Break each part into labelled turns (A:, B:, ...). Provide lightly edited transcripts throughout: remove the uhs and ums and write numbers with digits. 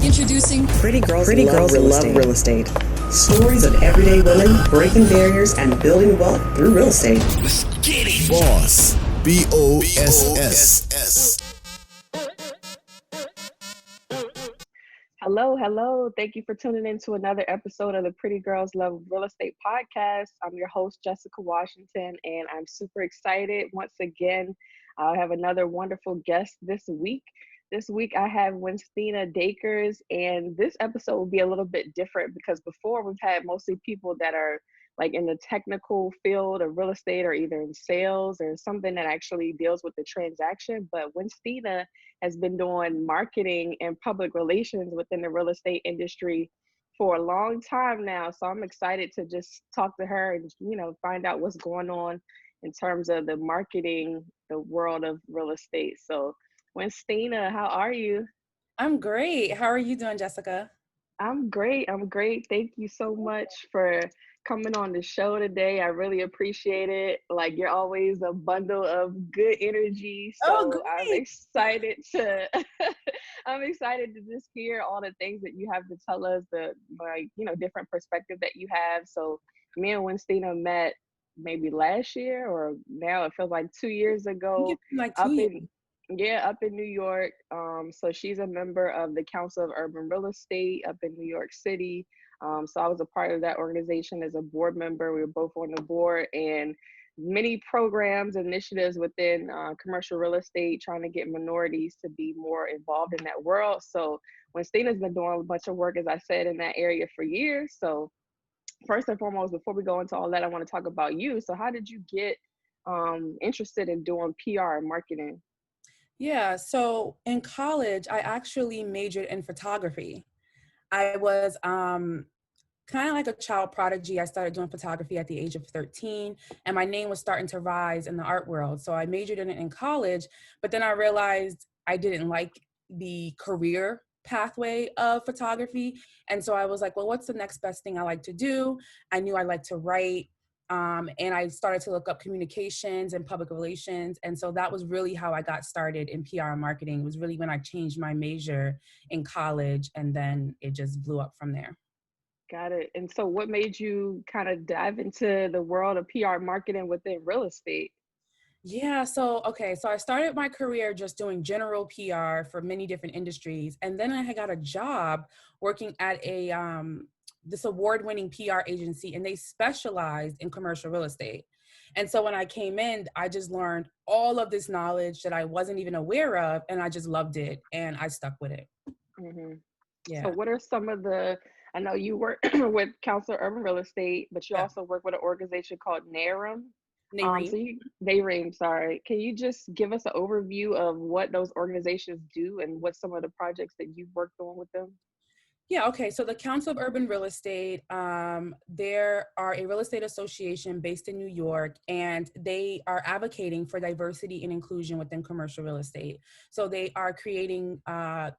A: Introducing
B: Pretty Girls Love Real Estate. Stories of everyday women breaking barriers and building wealth through real estate.
C: Let's get it. Boss. BOSS.
D: Hello. Thank you for tuning in to another episode of the Pretty Girls Love Real Estate podcast. I'm your host, Jessica Washington, and I'm super excited. Once again, I have another wonderful guest this week. This week, I have Winstina Dakers, and this episode will be a little bit different because before we've had mostly people that are like in the technical field of real estate or either in sales or something that actually deals with the transaction. But Winstina has been doing marketing and public relations within the real estate industry for a long time now. So I'm excited to just talk to her and, find out what's going on in terms of the marketing, the world of real estate. So Winstina, how are you?
E: I'm great. How are you doing, Jessica?
D: I'm great. Thank you so much for coming on the show today. I really appreciate it. Like, you're always a bundle of good energy. So I'm excited to I'm excited to just hear all the things that you have to tell us, the different perspective that you have. So me and Winstina met maybe last year, or now it feels like 2 years ago. Up in New York. So she's a member of the Council of Urban Real Estate up in New York City. So I was a part of that organization as a board member. We were both on the board, and many programs, initiatives within commercial real estate, trying to get minorities to be more involved in that world. So Winstina's been doing a bunch of work, as I said, in that area for years. So first and foremost, before we go into all that, I want to talk about you. So how did you get interested in doing PR and marketing?
E: Yeah, so in college, I actually majored in photography. I was kind of like a child prodigy. I started doing photography at the age of 13, and my name was starting to rise in the art world. So I majored in it in college, but then I realized I didn't like the career pathway of photography. And so I was like, well, what's the next best thing I like to do? I knew I liked to write. And I started to look up communications and public relations. And so that was really how I got started in PR and marketing. It was really when I changed my major in college, and then it just blew up from there.
D: Got it. And so what made you kind of dive into the world of PR marketing within real estate?
E: Yeah, so I started my career just doing general PR for many different industries. And then I had got a job working at this award-winning PR agency, and they specialized in commercial real estate. And so when I came in, I just learned all of this knowledge that I wasn't even aware of, and I just loved it, and I stuck with it.
D: Mm-hmm.
E: Yeah.
D: So what are some of I know you work with Council of Urban Real Estate, but you also work with an organization called NAREIM. NAREIM, sorry. Can you just give us an overview of what those organizations do and what some of the projects that you've worked on with them?
E: Yeah, okay. So the Council of Urban Real Estate, there are a real estate association based in New York, and they are advocating for diversity and inclusion within commercial real estate. So they are creating,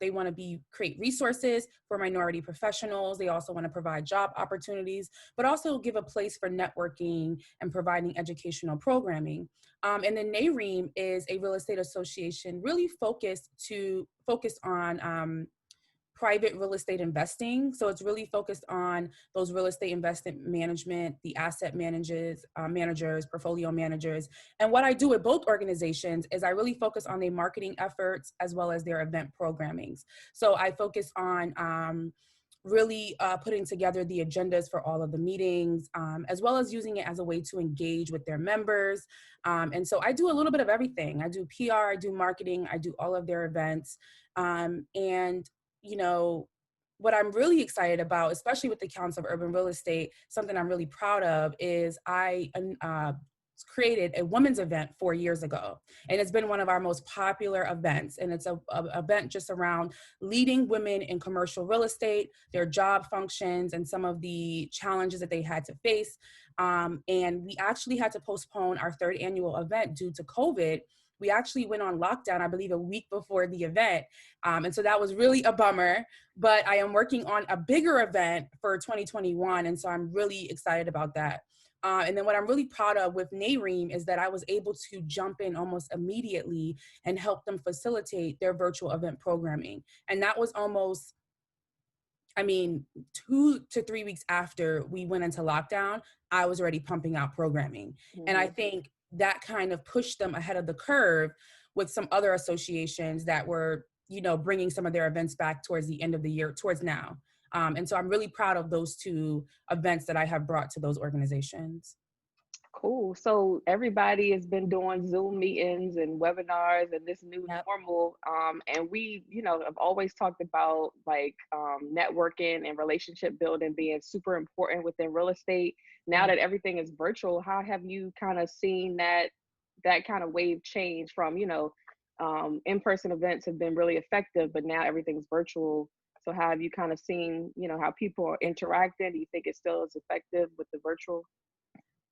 E: they want to create resources for minority professionals. They also want to provide job opportunities, but also give a place for networking and providing educational programming. And then NAREIM is a real estate association really focused on private real estate investing. So it's really focused on those real estate investment management, the asset managers, portfolio managers. And what I do with both organizations is I really focus on their marketing efforts as well as their event programmings. So I focus on really putting together the agendas for all of the meetings, as well as using it as a way to engage with their members. And so I do a little bit of everything. I do PR, I do marketing, I do all of their events. What I'm really excited about, especially with the Council of Urban Real Estate, something I'm really proud of is I created a women's event 4 years ago. And it's been one of our most popular events. And it's a event just around leading women in commercial real estate, their job functions, and some of the challenges that they had to face. And we actually had to postpone our third annual event due to COVID. We actually went on lockdown, I believe, a week before the event. And so that was really a bummer, but I am working on a bigger event for 2021. And so I'm really excited about that. And then what I'm really proud of with NAREIM is that I was able to jump in almost immediately and help them facilitate their virtual event programming. And that was almost I mean, 2 to 3 weeks after we went into lockdown, I was already pumping out programming. And I think that kind of pushed them ahead of the curve with some other associations that were, you know, bringing some of their events back towards the end of the year, towards now. And so I'm really proud of those 2 events that I have brought to those organizations.
D: Cool. So everybody has been doing Zoom meetings and webinars and this new
E: Yep.
D: normal. And we, you know, have always talked about like networking and relationship building being super important within real estate. Now that everything is virtual, how have you kind of seen that kind of wave change from, you know, in-person events have been really effective, but now everything's virtual. So how have you kind of seen, you know, how people are interacting? Do you think it still is effective with the virtual?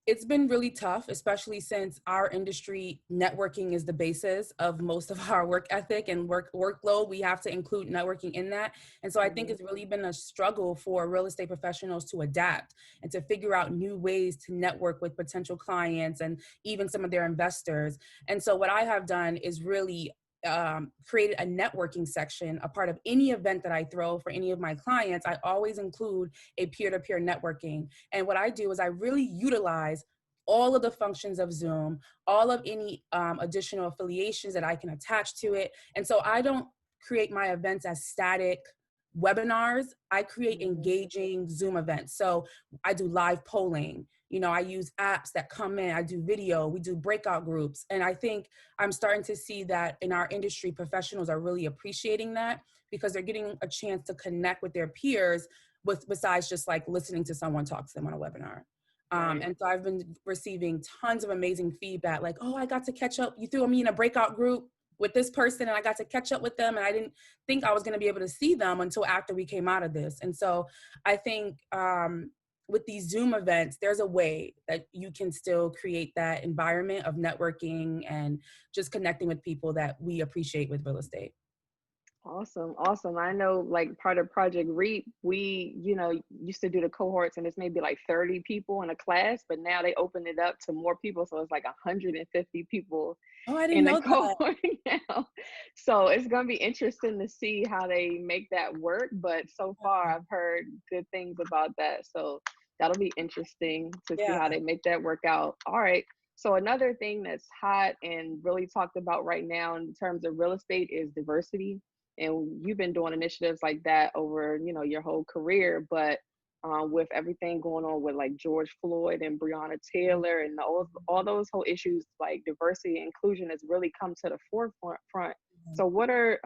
E: It's been really tough, especially since our industry networking is the basis of most of our work ethic and workload. We have to include networking in that. And so I think it's really been a struggle for real estate professionals to adapt and to figure out new ways to network with potential clients and even some of their investors. And so what I have done is really created a networking section, a part of any event that I throw for any of my clients. I always include a peer-to-peer networking. And what I do is I really utilize all of the functions of Zoom, all of any additional affiliations that I can attach to it. And so I don't create my events as static webinars. I create engaging Zoom events. So I do live polling. You know, I use apps that come in, I do video, we do breakout groups. And I think I'm starting to see that in our industry, professionals are really appreciating that because they're getting a chance to connect with their peers besides just like listening to someone talk to them on a webinar. And so I've been receiving tons of amazing feedback, like, oh, I got to catch up. You threw me in a breakout group with this person and I got to catch up with them and I didn't think I was going to be able to see them until after we came out of this. And so I think with these Zoom events, there's a way that you can still create that environment of networking and just connecting with people that we appreciate with real estate.
D: Awesome. Awesome. I know like part of Project REAP, we, you know, used to do the cohorts and it's maybe like 30 people in a class, but now they open it up to more people. So it's like 150 people
E: I
D: in
E: didn't know
D: the cohort now. So it's going to be interesting to see how they make that work. But so far I've heard good things about that. So that'll be interesting to see how they make that work out. All right. So another thing that's hot and really talked about right now in terms of real estate is diversity. And you've been doing initiatives like that over, you know, your whole career, but with everything going on with like George Floyd and Breonna Taylor and all those whole issues, like diversity and inclusion has really come to the forefront. So what are,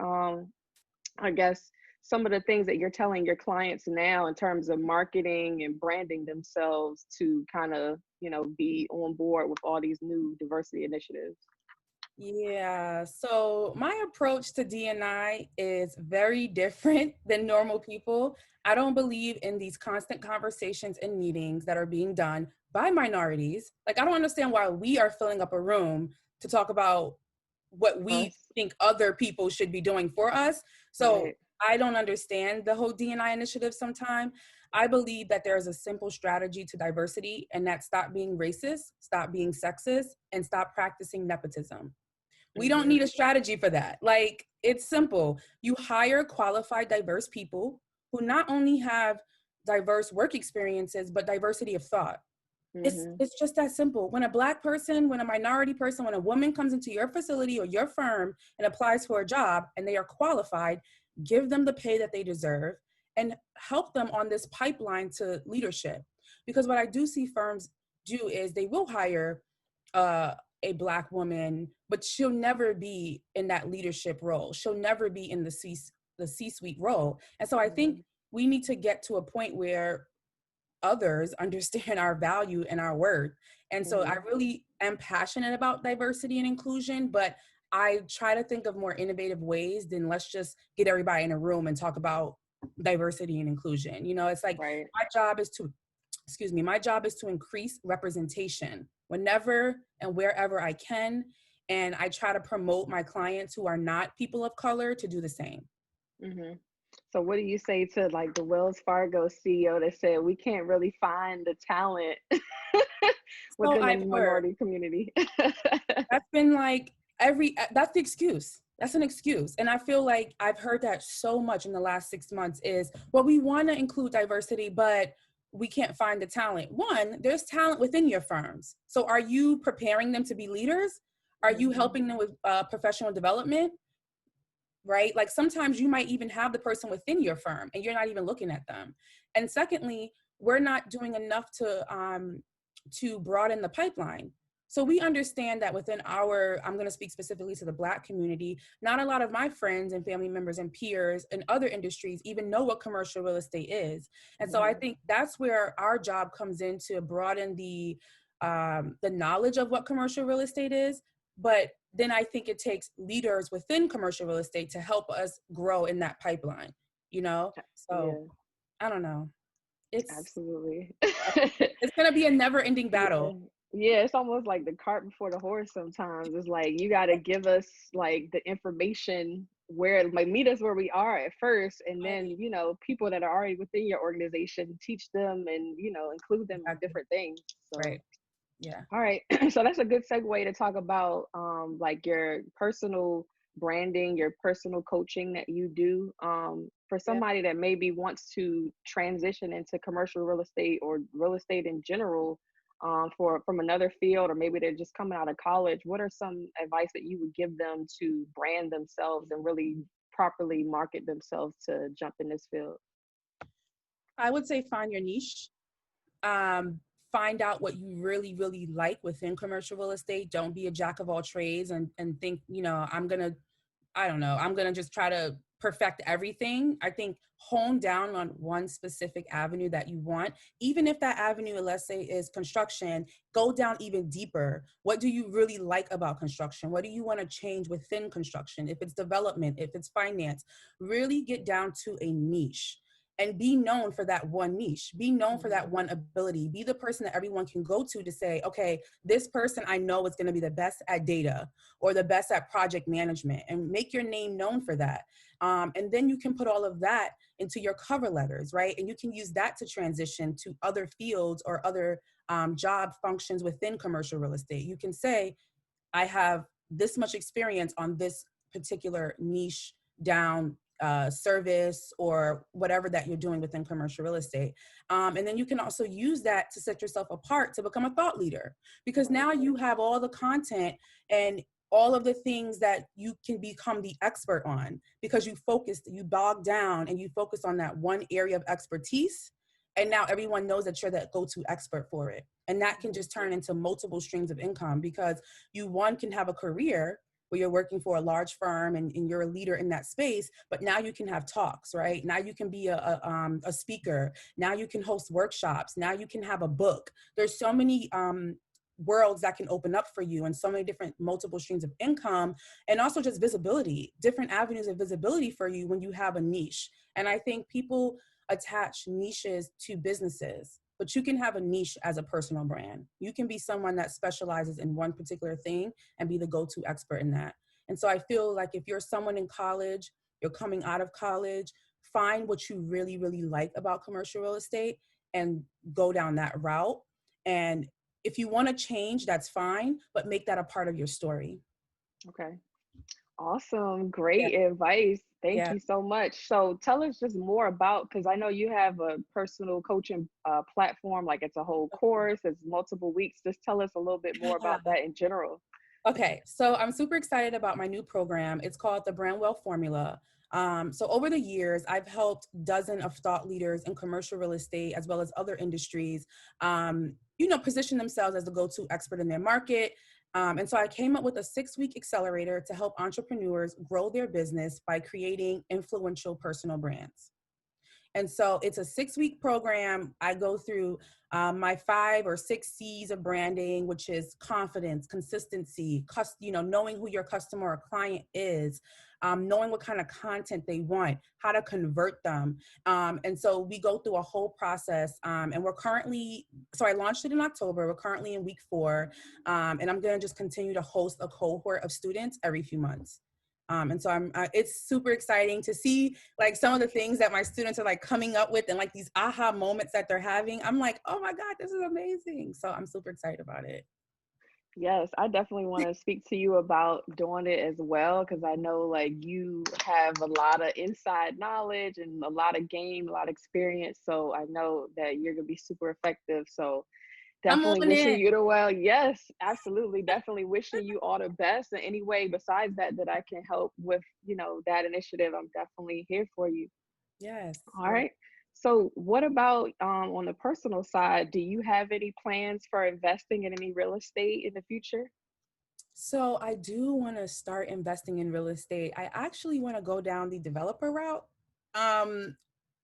D: I guess, some of the things that you're telling your clients now in terms of marketing and branding themselves to kind of, you know, be on board with all these new diversity initiatives?
E: Yeah, so my approach to D&I is very different than normal people. I don't believe in these constant conversations and meetings that are being done by minorities. Like, I don't understand why we are filling up a room to talk about what we think other people should be doing for us. So I don't understand the whole D&I initiative sometimes. I believe that there is a simple strategy to diversity, and that's stop being racist, stop being sexist, and stop practicing nepotism. We don't need a strategy for that. Like, it's simple. You hire qualified, diverse people who not only have diverse work experiences, but diversity of thought. It's just that simple. When a Black person, when a minority person, when a woman comes into your facility or your firm and applies for a job and they are qualified, give them the pay that they deserve and help them on this pipeline to leadership. Because what I do see firms do is they will hire a Black woman, but she'll never be in that leadership role. She'll never be in the C-suite role. And so I think we need to get to a point where others understand our value and our worth. And so I really am passionate about diversity and inclusion, but I try to think of more innovative ways than let's just get everybody in a room and talk about diversity and inclusion. You know, it's like my job is to increase representation whenever and wherever I can. And I try to promote my clients who are not people of color to do the same.
D: So what do you say to like the Wells Fargo CEO that said we can't really find the talent within the minority community?
E: That's been like that's the excuse. That's an excuse. And I feel like I've heard that so much in the last 6 months is, well, we want to include diversity, but we can't find the talent. One, there's talent within your firms. So are you preparing them to be leaders? Are you helping them with professional development? Right? Like sometimes you might even have the person within your firm and you're not even looking at them. And secondly, we're not doing enough to broaden the pipeline. So we understand that within I'm going to speak specifically to the Black community, not a lot of my friends and family members and peers in other industries even know what commercial real estate is. And so I think that's where our job comes in, to broaden the knowledge of what commercial real estate is. But then I think it takes leaders within commercial real estate to help us grow in that pipeline, you know? So I don't know. It's
D: absolutely.
E: It's going to be a never ending battle.
D: Yeah, it's almost like the cart before the horse sometimes. It's like, you got to give us like the information where, like, meet us where we are at first. And then, you know, people that are already within your organization, teach them and, you know, include them in different things. So.
E: Right. Yeah.
D: All right. So that's a good segue to talk about like your personal branding, your personal coaching that you do. For somebody that maybe wants to transition into commercial real estate or real estate in general, from another field, or maybe they're just coming out of college, what are some advice that you would give them to brand themselves and really properly market themselves to jump in this field?
E: I would say find your niche. Find out what you really, really like within commercial real estate. Don't be a jack of all trades and think, you know, I'm going to just try to perfect everything. I think hone down on one specific avenue that you want. Even if that avenue, let's say, is construction, go down even deeper. What do you really like about construction? What do you want to change within construction? If it's development, if it's finance, really get down to a niche. And be known for that one niche, be known for that one ability, be the person that everyone can go to say, okay, this person I know is going to be the best at data or the best at project management, and make your name known for that. And then you can put all of that into your cover letters, right? And you can use that to transition to other fields or other job functions within commercial real estate. You can say, I have this much experience on this particular niche down service or whatever that you're doing within commercial real estate. And then you can also use that to set yourself apart to become a thought leader, because now you have all the content and all of the things that you can become the expert on, because you bogged down and you focus on that one area of expertise. And now everyone knows that you're that go-to expert for it. And that can just turn into multiple streams of income, because you can have a career where you're working for a large firm and you're a leader in that space, but now you can have talks, right? Now you can be a speaker. Now you can host workshops. Now you can have a book. There's so many worlds that can open up for you, and so many different multiple streams of income, and also just visibility, different avenues of visibility for you when you have a niche. And I think people attach niches to businesses, but you can have a niche as a personal brand. You can be someone that specializes in one particular thing and be the go-to expert in that. And so I feel like if you're someone in college, you're coming out of college, find what you really, really like about commercial real estate and go down that route. And if you want to change, that's fine, but make that a part of your story.
D: Okay. Awesome. Great advice. Thank you so much. So tell us just more about, because I know you have a personal coaching platform, like it's a whole course, it's multiple weeks. Just tell us a little bit more about that in general.
E: Okay. So I'm super excited about my new program. It's called the Brandwell Formula. So over the years, I've helped dozens of thought leaders in commercial real estate, as well as other industries, position themselves as the go-to expert in their market. And so I came up with a 6-week accelerator to help entrepreneurs grow their business by creating influential personal brands. And so it's a 6-week program. I go through my 5 or 6 C's of branding, which is confidence, consistency, knowing who your customer or client is, knowing what kind of content they want, how to convert them. And so we go through a whole process. And I launched it in October. We're currently in week 4. And I'm going to just continue to host a cohort of students every few months. And so it's super exciting to see like some of the things that my students are like coming up with, and like these aha moments that they're having. I'm like, oh my God, this is amazing. So I'm super excited about it.
D: Yes, I definitely want to speak to you about doing it as well because I know like you have a lot of inside knowledge and a lot of game, a lot of experience. So I know that you're gonna be super effective. So
E: I'm
D: definitely
E: on
D: wishing
E: it.
D: you the well. Yes, absolutely. Definitely wishing you all the best. In any way besides that that I can help with, that initiative, I'm definitely here for you.
E: Yes.
D: All right. So what about on the personal side? Do you have any plans for investing in any real estate in the future?
E: So I do want to start investing in real estate. I actually want to go down the developer route. Um,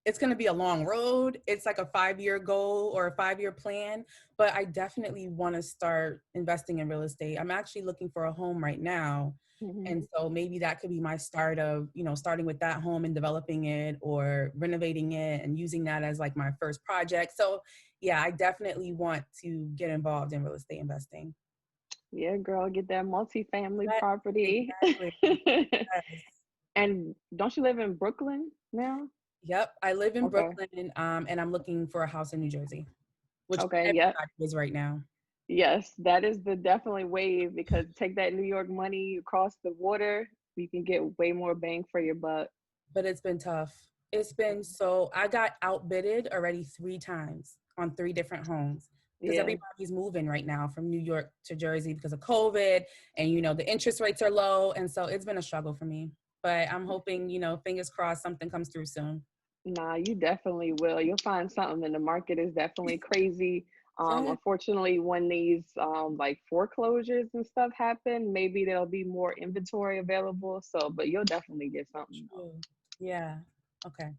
E: it's going to be a long road. It's like a 5-year goal or a 5-year plan, but I definitely want to start investing in real estate. I'm actually looking for a home right now. And
D: Hmm.
E: so maybe that could be my start of, starting with that home and developing it or renovating it and using that as like my first project. So yeah, I definitely want to get involved in real estate investing.
D: Yeah, girl, get that multifamily
E: That,
D: property.
E: exactly. Yes.
D: And don't you live in Brooklyn now?
E: Yep. I live in
D: Okay.
E: Brooklyn, and I'm looking for a house in New Jersey, which
D: Okay. Yep.
E: everybody is right now.
D: Yes, that is the definitely wave because take that New York money across the water, you can get way more bang for your buck.
E: But it's been tough. It's been so, I got outbidded already 3 times on 3 different homes because
D: Yeah.
E: everybody's moving right now from New York to Jersey because of COVID, and the interest rates are low, and so it's been a struggle for me. But I'm hoping, fingers crossed, something comes through soon.
D: Nah, you definitely will. You'll find something, and the market is definitely crazy.
E: Yeah,
D: Unfortunately, when these like foreclosures and stuff happen, maybe there'll be more inventory available. So, but you'll definitely get something though.
E: true. Yeah. Okay.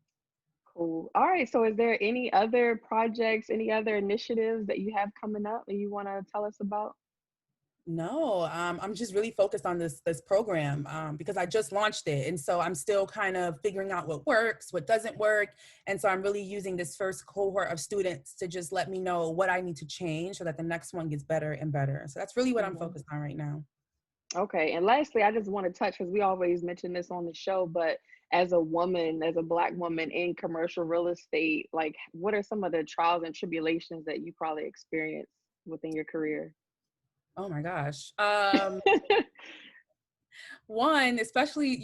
D: Cool. All right. So, is there any other projects, any other initiatives that you have coming up that you want to tell us about?
E: No, I'm just really focused on this program because I just launched it, and so I'm still kind of figuring out what works, what doesn't work, and so I'm really using this first cohort of students to just let me know what I need to change so that the next one gets better and better. So that's really what I'm
D: Mhm.
E: focused on right now.
D: Okay. And lastly, I just want to touch because we always mention this on the show, but as a woman, as a Black woman in commercial real estate, like what are some of the trials and tribulations that you probably experienced within your career?
E: Oh my gosh. One, especially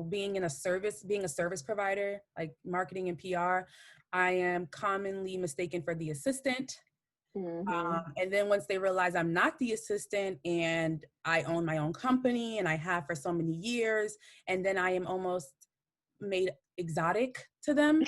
E: being a service provider, like marketing and PR, I am commonly mistaken for the assistant.
D: Hmm.
E: And then once they realize I'm not the assistant and I own my own company and I have for so many years, and then I am almost made exotic to them.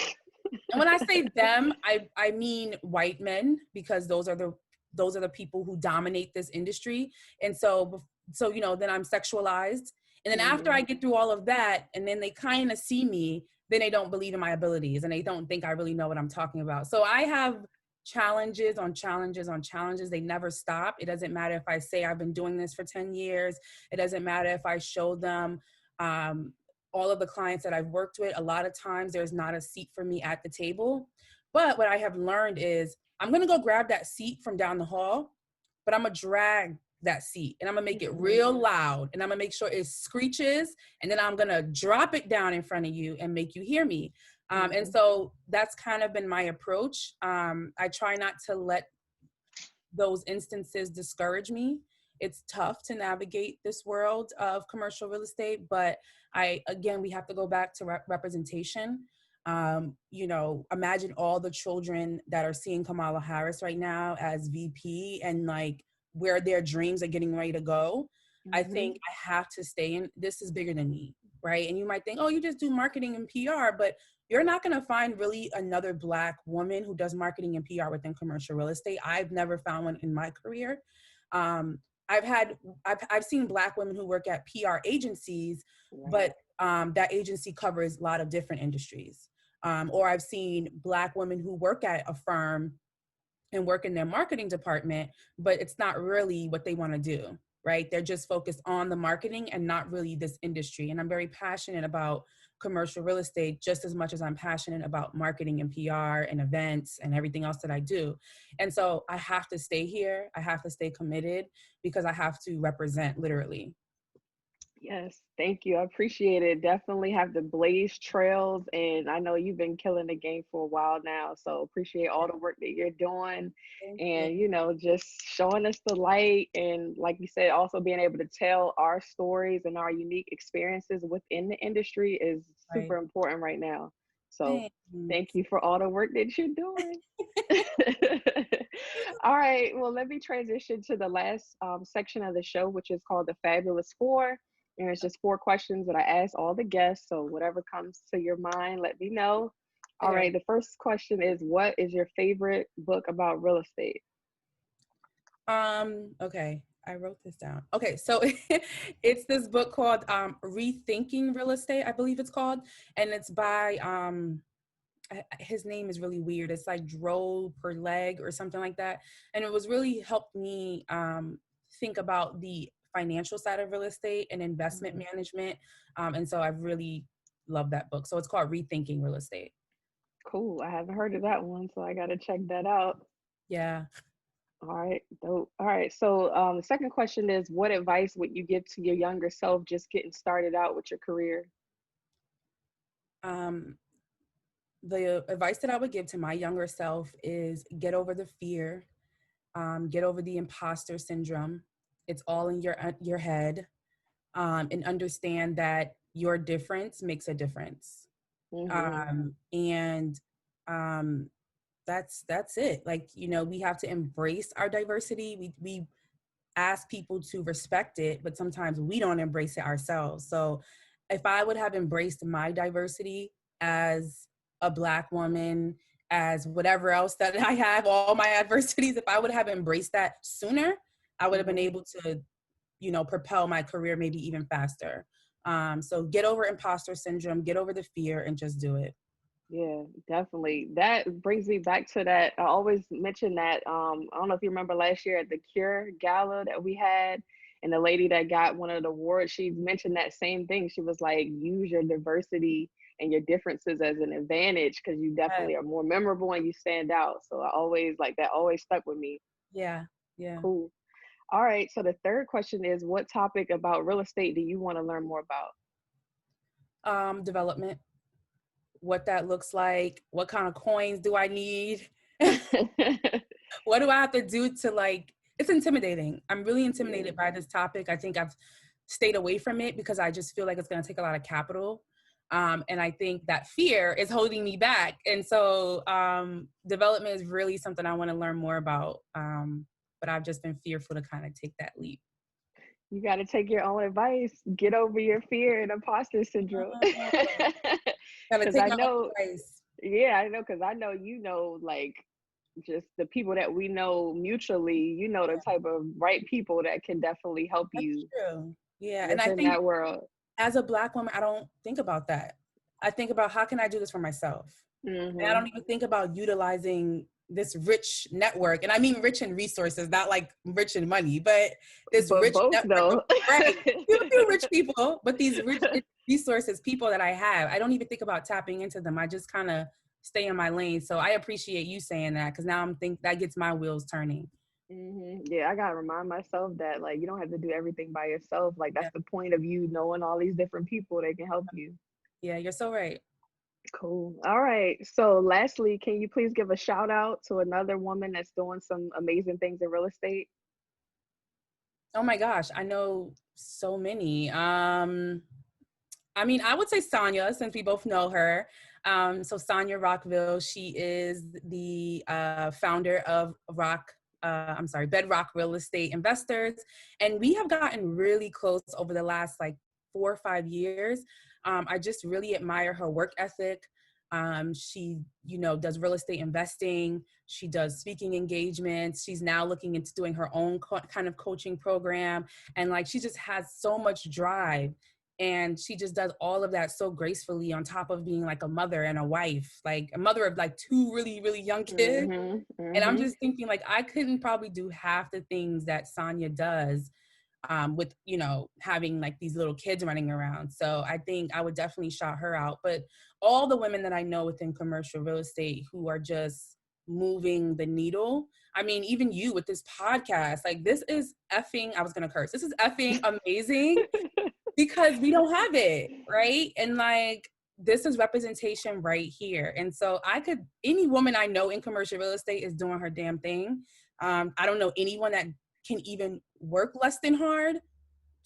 E: And when I say them, I mean white men, because those are the people who dominate this industry. And so then I'm sexualized. And then after I
D: Hmm.
E: get through all of that, and then they kind of see me, then they don't believe in my abilities and they don't think I really know what I'm talking about. So I have challenges on challenges on challenges. They never stop. It doesn't matter if I say I've been doing this for 10 years. It doesn't matter if I show them um, all of the clients that I've worked with. A lot of times there's not a seat for me at the table. But what I have learned is I'm going to go grab that seat from down the hall, but I'm going to drag that seat and I'm going to make it
D: Hmm.
E: real loud and I'm going to make sure it screeches, and then I'm going to drop it down in front of you and make you hear me. And
D: Hmm.
E: so that's kind of been my approach. I try not to let those instances discourage me. It's tough to navigate this world of commercial real estate, but we have to go back to representation. Imagine all the children that are seeing Kamala Harris right now as VP and like where their dreams are getting ready to go. I
D: Hmm.
E: think I have to stay in. This is bigger than me, right? And you might think, oh, you just do marketing and PR, but you're not going to find really another Black woman who does marketing and PR within commercial real estate. I've never found one in my career. Um, I've seen Black women who work at PR agencies,
D: Right.
E: but that agency covers a lot of different industries. Or I've seen Black women who work at a firm and work in their marketing department, but it's not really what they want to do, right? They're just focused on the marketing and not really this industry. And I'm very passionate about commercial real estate just as much as I'm passionate about marketing and PR and events and everything else that I do. And so I have to stay here. I have to stay committed because I have to represent literally.
D: Yes, thank you. I appreciate it. Definitely have to blaze trails. And I know you've been killing the game for a while now. So appreciate all the work that you're doing
E: Thank you.
D: and, just showing us the light. And like you said, also being able to tell our stories and our unique experiences within the industry is
E: Right.
D: super important right now. So thank
E: Thanks.
D: you for all the work that you're doing. All right. Well, let me transition to the last section of the show, which is called the Fabulous Four. And it's just 4 questions that I ask all the guests. So whatever comes to your mind, let me know. All
E: Okay.
D: right. The first question is, what is your favorite book about real estate?
E: Okay. I wrote this down. Okay, so it's this book called Rethinking Real Estate, I believe it's called, and it's by his name is really weird. It's like Dror Poleg or something like that, and it was really helped me think about the financial side of real estate and investment management, and so I really love that book. So it's called Rethinking Real Estate.
D: Cool. I haven't heard of that one, so I got to check that out.
E: Yeah.
D: All right. Dope. All right. So the second question is, what advice would you give to your younger self just getting started out with your career?
E: The advice that I would give to my younger self is get over the fear, get over the imposter syndrome. It's all in your head, and understand that your difference makes a difference. And that's it. Like, we have to embrace our diversity. We ask people to respect it, but sometimes we don't embrace it ourselves. So if I would have embraced my diversity as a Black woman, as whatever else that I have, all my adversities, if I would have embraced that sooner, I would have been able to, propel my career maybe even faster. So get over imposter syndrome, get over the fear, and just do it.
D: Yeah, definitely. That brings me back to that. I always mention that. I don't know if you remember last year at the CURE gala that we had, and the lady that got one of the awards, she mentioned that same thing. She was like, use your diversity and your differences as an advantage because you definitely are more memorable and you stand out. So I always like that, always stuck with me.
E: Yeah. Yeah.
D: Cool. All right. So the third question is, what topic about real estate do you want to learn more about?
E: Development. What that looks like, what kind of coins do I need? What do I have to do to it's intimidating. I'm really intimidated by this topic. I think I've stayed away from it because I just feel like it's going to take a lot of capital. And I think that fear is holding me back. And so development is really something I want to learn more about. But I've just been fearful to kind of take that leap.
D: You got to take your own advice. Get over your fear and imposter syndrome. Because I know, yeah, I know, because I know, like just the people that we know mutually, the type of right people that can definitely help you.
E: True. Yeah. And I think
D: that world,
E: as a Black woman, I don't think about that. I think about how can I do this for myself? And I don't even think about utilizing this rich network. And I mean rich in resources, not like rich in money, but this rich network. Right. You rich people, but these rich resources, people that I have, I don't even think about tapping into them. I just kind of stay in my lane. So I appreciate you saying that because now that gets my wheels turning.
D: Yeah, I gotta remind myself that you don't have to do everything by yourself. Like that's the point of you knowing all these different people that can help you.
E: Yeah, you're so right.
D: Cool. All right. So lastly, can you please give a shout out to another woman that's doing some amazing things in real estate?
E: Oh my gosh, I know so many. I mean, I would say Sonia, since we both know her. So Sonia Rockville, she is the founder of Bedrock Real Estate Investors. And we have gotten really close over the last 4 or 5 years. I just really admire her work ethic. She, does real estate investing. She does speaking engagements. She's now looking into doing her own kind of coaching program. And she just has so much drive. And she just does all of that so gracefully on top of being a mother and a wife, a mother of 2 really, really young kids. And I'm just thinking I couldn't probably do half the things that Sonia does with, having these little kids running around. So I think I would definitely shout her out. But all the women that I know within commercial real estate who are just moving the needle. I mean, even you with this podcast, this is effing, I was going to curse. This is effing amazing. because we don't have it, right? And like, this is representation right here. And so any woman I know in commercial real estate is doing her damn thing. I don't know anyone that can even work less than hard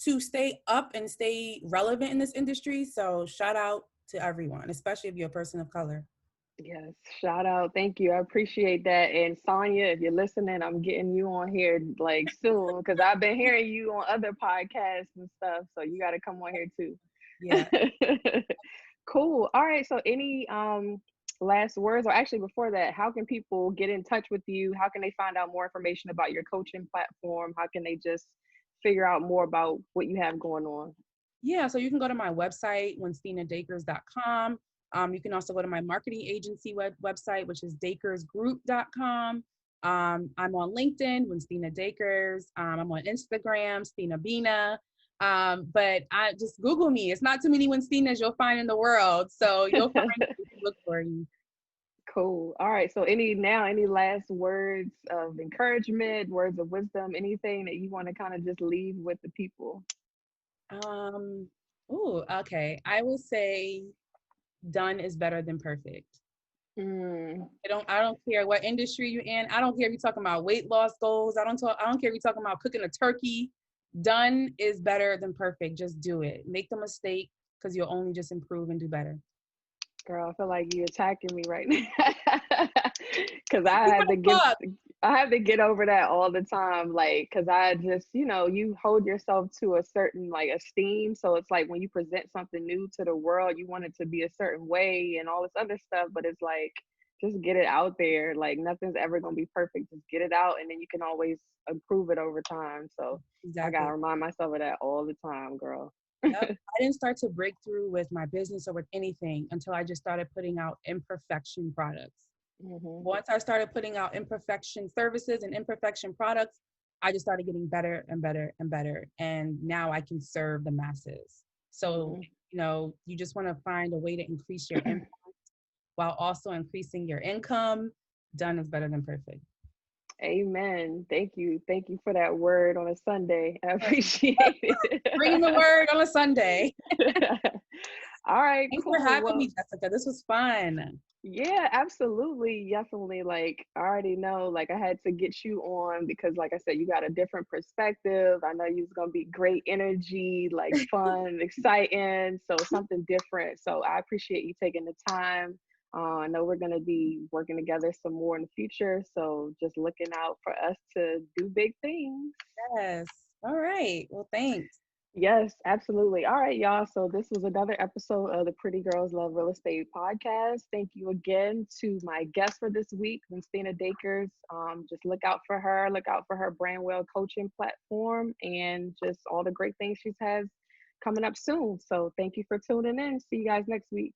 E: to stay up and stay relevant in this industry. So shout out to everyone, especially if you're a person of color.
D: Yes, shout out. Thank you. I appreciate that. And Sonia, if you're listening, I'm getting you on here like soon because I've been hearing you on other podcasts and stuff. So you got to come on here too.
E: Yeah.
D: Cool. All right. So any last words, or actually before that, how can people get in touch with you? How can they find out more information about your coaching platform? How can they just figure out more about what you have going on?
E: Yeah, so you can go to my website, winstinadakers.com. You can also go to my marketing agency website, which is dakersgroup.com. I'm on LinkedIn, Winstina Dakers. I'm on Instagram, Stina Bina. But I just Google me. It's not too many Winstinas you'll find in the world. So you'll find me if you look for you.
D: Cool. All right. So any last words of encouragement, words of wisdom, anything that you want to kind of just leave with the people?
E: Okay. I will say done is better than perfect. I don't care what industry you're in. I don't care if you're talking about weight loss goals. I don't care if you're talking about cooking a turkey. Done is better than perfect. Just do it. Make the mistake because you'll only just improve and do better.
D: Girl, I feel like you're attacking me right now because I have to get over that all the time. Like, because I just, you hold yourself to a certain like esteem. So it's like when you present something new to the world, you want it to be a certain way and all this other stuff. But it's like, just get it out there. Like nothing's ever going to be perfect. Just get it out and then you can always improve it over time. So exactly. I got to remind myself of that all the time, girl.
E: Yep. I didn't start to break through with my business or with anything until I just started putting out imperfection products. Once I started putting out imperfection services and imperfection products, I just started getting better and better and better. And now I can serve the masses. So, you just want to find a way to increase your impact while also increasing your income. Done is better than perfect.
D: Amen. Thank you. Thank you for that word on a Sunday. I appreciate it.
E: Bringing the word on a Sunday.
D: All right.
E: Thanks for having me, Jessica. This was fun.
D: Yeah, absolutely. Definitely. Like, I already know, like, I had to get you on because, like I said, you got a different perspective. I know you was going to be great energy, like fun, exciting. So something different. So I appreciate you taking the time. I know we're going to be working together some more in the future. So just looking out for us to do big things.
E: Yes. All right. Well, thanks.
D: Yes, absolutely. All right, y'all. So this was another episode of the Pretty Girls Love Real Estate podcast. Thank you again to my guest for this week, Winstina Dakers. Just look out for her. Look out for her Brandwell coaching platform and just all the great things she has coming up soon. So thank you for tuning in. See you guys next week.